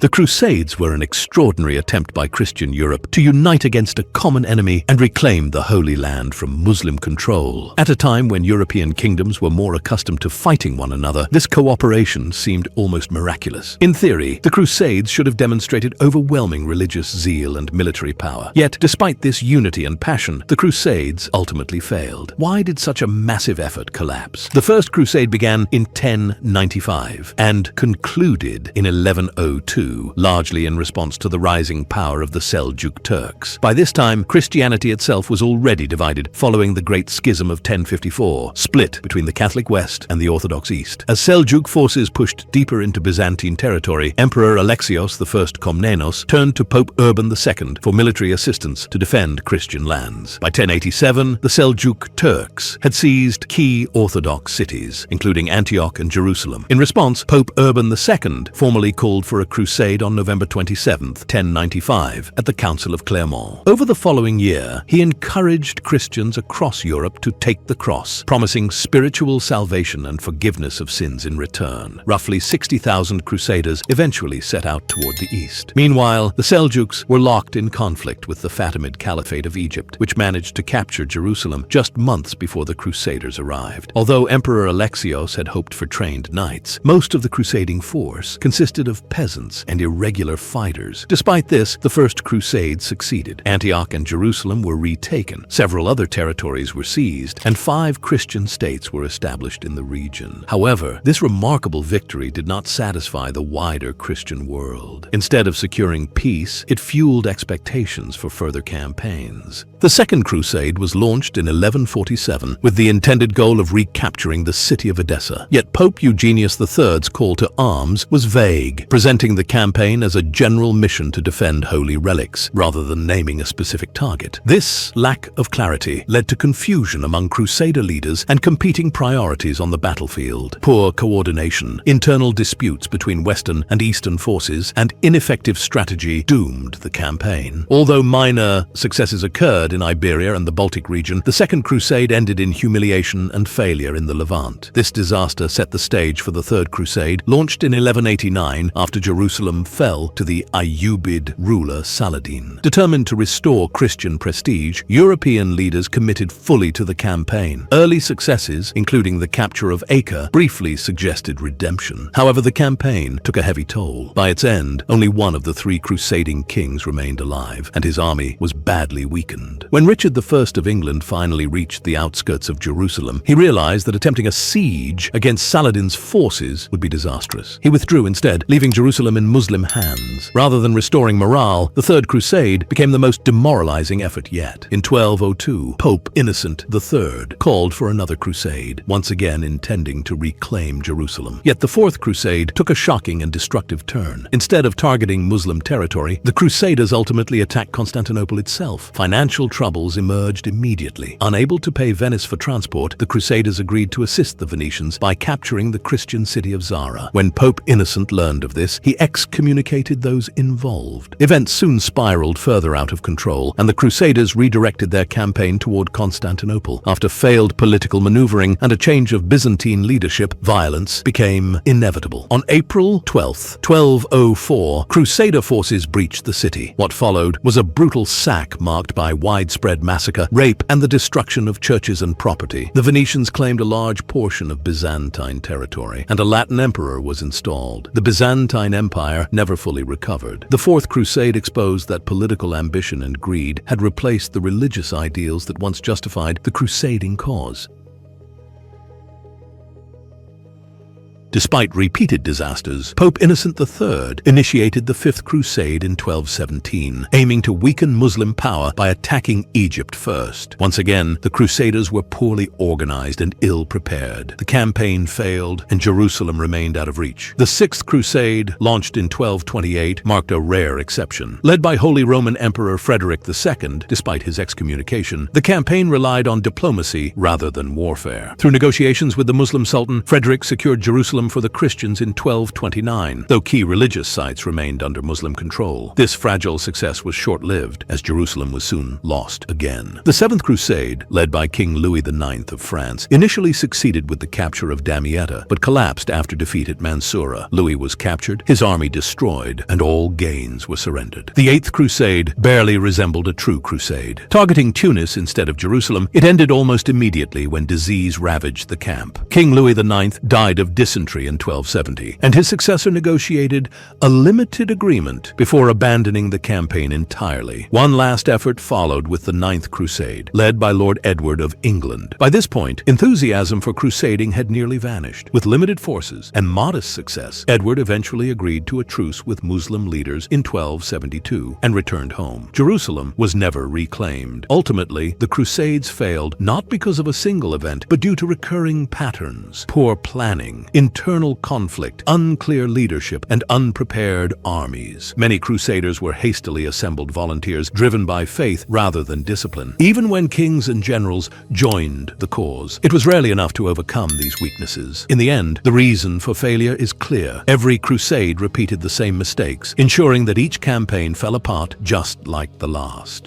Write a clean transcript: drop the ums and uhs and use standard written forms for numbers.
The Crusades were an extraordinary attempt by Christian Europe to unite against a common enemy and reclaim the Holy Land from Muslim control. At a time when European kingdoms were more accustomed to fighting one another, this cooperation seemed almost miraculous. In theory, the Crusades should have demonstrated overwhelming religious zeal and military power. Yet, despite this unity and passion, the Crusades ultimately failed. Why did such a massive effort collapse? The First Crusade began in 1095 and concluded in 1102. Largely in response to the rising power of the Seljuk Turks. By this time, Christianity itself was already divided following the Great Schism of 1054, split between the Catholic West and the Orthodox East. As Seljuk forces pushed deeper into Byzantine territory, Emperor Alexios I Komnenos turned to Pope Urban II for military assistance to defend Christian lands. By 1087, the Seljuk Turks had seized key Orthodox cities, including Antioch and Jerusalem. In response, Pope Urban II formally called for a crusade on November 27, 1095, at the Council of Clermont. Over the following year, he encouraged Christians across Europe to take the cross, promising spiritual salvation and forgiveness of sins in return. Roughly 60,000 Crusaders eventually set out toward the east. Meanwhile, the Seljuks were locked in conflict with the Fatimid Caliphate of Egypt, which managed to capture Jerusalem just months before the Crusaders arrived. Although Emperor Alexios had hoped for trained knights, most of the crusading force consisted of peasants and irregular fighters. Despite this, the First Crusade succeeded. Antioch and Jerusalem were retaken, several other territories were seized, and 5 Christian states were established in the region. However, this remarkable victory did not satisfy the wider Christian world. Instead of securing peace, it fueled expectations for further campaigns. The Second Crusade was launched in 1147 with the intended goal of recapturing the city of Edessa. Yet Pope Eugenius III's call to arms was vague, presenting the campaign as a general mission to defend holy relics, rather than naming a specific target. This lack of clarity led to confusion among Crusader leaders and competing priorities on the battlefield. Poor coordination, internal disputes between Western and Eastern forces, and ineffective strategy doomed the campaign. Although minor successes occurred in Iberia and the Baltic region, the Second Crusade ended in humiliation and failure in the Levant. This disaster set the stage for the Third Crusade, launched in 1189 after Jerusalem fell to the Ayyubid ruler Saladin. Determined to restore Christian prestige, European leaders committed fully to the campaign. Early successes, including the capture of Acre, briefly suggested redemption. However, the campaign took a heavy toll. By its end, only one of the 3 crusading kings remained alive, and his army was badly weakened. When Richard I of England finally reached the outskirts of Jerusalem, he realized that attempting a siege against Saladin's forces would be disastrous. He withdrew instead, leaving Jerusalem in Muslim hands. Rather than restoring morale, the Third Crusade became the most demoralizing effort yet. In 1202, Pope Innocent III called for another crusade, once again intending to reclaim Jerusalem. Yet the Fourth Crusade took a shocking and destructive turn. Instead of targeting Muslim territory, the Crusaders ultimately attacked Constantinople itself. Financial troubles emerged immediately. Unable to pay Venice for transport, the Crusaders agreed to assist the Venetians by capturing the Christian city of Zara. When Pope Innocent learned of this, he excommunicated those involved. Events soon spiraled further out of control, and the Crusaders redirected their campaign toward Constantinople. After failed political maneuvering and a change of Byzantine leadership, violence became inevitable. On April 12, 1204, Crusader forces breached the city. What followed was a brutal sack marked by widespread massacre, rape, and the destruction of churches and property. The Venetians claimed a large portion of Byzantine territory, and a Latin emperor was installed. The Byzantine Empire never fully recovered. The Fourth Crusade exposed that political ambition and greed had replaced the religious ideals that once justified the crusading cause. Despite repeated disasters, Pope Innocent III initiated the Fifth Crusade in 1217, aiming to weaken Muslim power by attacking Egypt first. Once again, the Crusaders were poorly organized and ill-prepared. The campaign failed, and Jerusalem remained out of reach. The Sixth Crusade, launched in 1228, marked a rare exception. Led by Holy Roman Emperor Frederick II, despite his excommunication, the campaign relied on diplomacy rather than warfare. Through negotiations with the Muslim Sultan, Frederick secured Jerusalem Jerusalem for the Christians in 1229, though key religious sites remained under Muslim control. This fragile success was short-lived, as Jerusalem was soon lost again. The Seventh Crusade, led by King Louis IX of France, initially succeeded with the capture of Damietta, but collapsed after defeat at Mansoura. Louis was captured, his army destroyed, and all gains were surrendered. The Eighth Crusade barely resembled a true crusade. Targeting Tunis instead of Jerusalem, it ended almost immediately when disease ravaged the camp. King Louis IX died of dysentery in 1270, and his successor negotiated a limited agreement before abandoning the campaign entirely. One last effort followed with the Ninth Crusade, led by Lord Edward of England. By this point, enthusiasm for crusading had nearly vanished. With limited forces and modest success, Edward eventually agreed to a truce with Muslim leaders in 1272 and returned home. Jerusalem was never reclaimed. Ultimately, the Crusades failed not because of a single event, but due to recurring patterns: poor planning, internal conflict, unclear leadership, and unprepared armies. Many crusaders were hastily assembled volunteers driven by faith rather than discipline. Even when kings and generals joined the cause, it was rarely enough to overcome these weaknesses. In the end, the reason for failure is clear. Every crusade repeated the same mistakes, ensuring that each campaign fell apart just like the last.